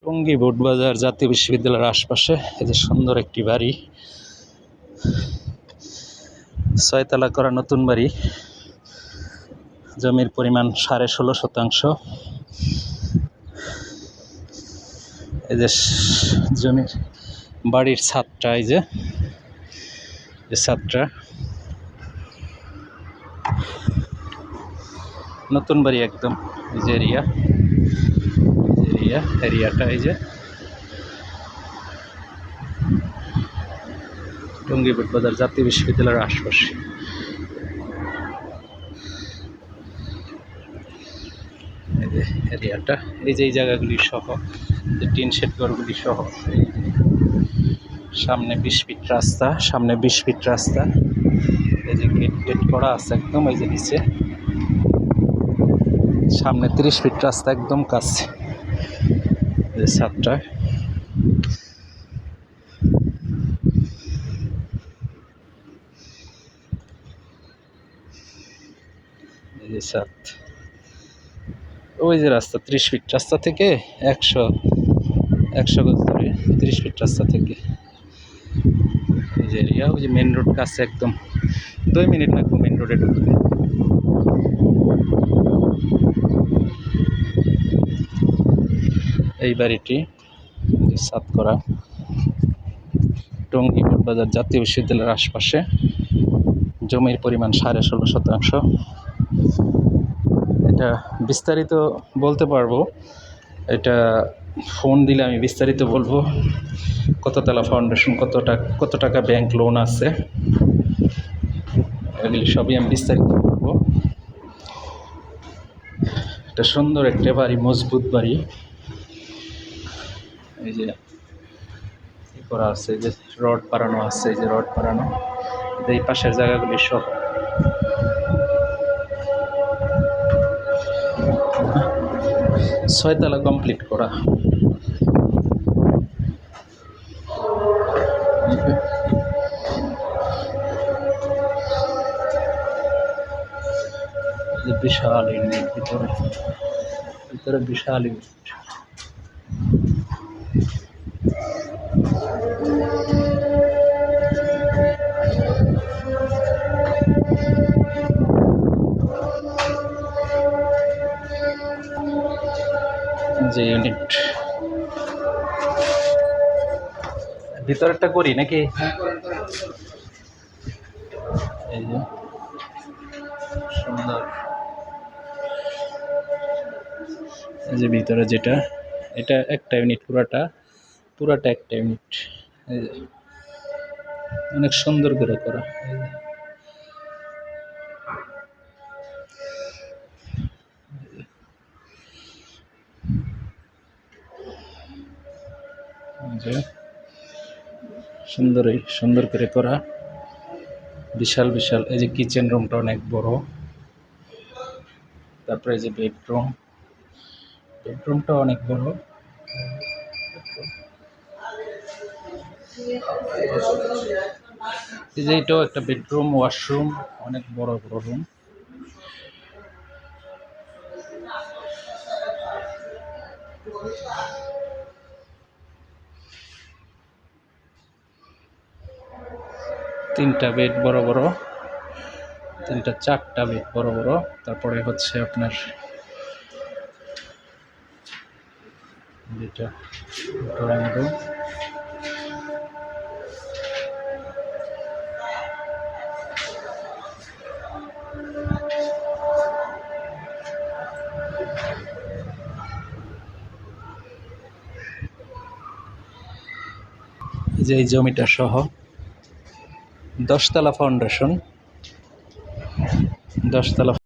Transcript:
টঙ্গী বোটবাজার জাতীয় বিশ্ববিদ্যালয়ের আশপাশে এই যে সুন্দর একটি বাড়ি, 6 তলা করা নতুন বাড়ি। জমির পরিমাণ 16.5%। এই যে জমির বাড়ির ছাদটা, এই যে ছাদটা নতুন বাড়ি একদম। এই যে এরিয়াটা এই যে টঙ্গী বোটবাজার জাতীয় বিশ্ববিদ্যালয়ের আশপাশে। এই যে এরিয়াটা, এই যে এই জায়গাগুলি সহ, যে টিন শেড ঘরগুলি সহ। সামনে 20 ফিট রাস্তা, এই যে গেট করা আছে একদম। এই যে নিচে সামনে 30 ফিট রাস্তা একদম কাছে। এই ছাদটা, এই যে ছাদ, ওই যে রাস্তা 30 ফিট রাস্তা থেকে 100 গজ ধরে 30 ফিট রাস্তা থেকে এই যে এরিয়া। ওই যে মেন রোড কাছে একদম, 2 মিনিট লাগবে মেন রোডে ঢুকতে। এই বাড়িটি ছাদ করা, টঙ্গী বোটবাজার জাতীয় বিশ্ববিদ্যালয়ের আশপাশে। জমির পরিমাণ 16.5%। এটা বিস্তারিত বলতে পারবো, এটা ফোন দিলে আমি বিস্তারিত বলবো। কততলা ফাউন্ডেশন, কত টাকা ব্যাংক লোন আছে, এগুলি সবই আমি বিস্তারিত বলবো। এটা সুন্দর একটা বাড়ি, মজবুত বাড়ি। এই যে করা আছে, এই যে রড পাড়ানো আছে, এই যে রড পাড়ানো, এই পাশের জায়গাগুলি সব। 6 তলা কমপ্লিট করা। বিশাল ইউনিট, ভিতরে বিশাল ইউনিট। যে ইউনিট ভিতরেরটা করি নাকি? এই যে সুন্দর, এই যে ভিতরে যেটা, এটা একটা ইউনিট, পুরাটা একটা ইউনিট। এই যে অনেক সুন্দর করে করা। যে সুন্দর করে করা, বিশাল। এই যে কিচেন রুমটা অনেক বড়। তারপরে এই যে বেডরুমটা অনেক বড়। এই যে এটাও একটা বেডরুম, ওয়াশরুম, অনেক বড় রুম। তিনটা বেড বড়, 4টা বেড বড়। তারপরে হচ্ছে আপনার যেটা ড্রয়িং রুম, যে এই জমিটা সহ 10 তলা ফাউন্ডেশন, 10 তলা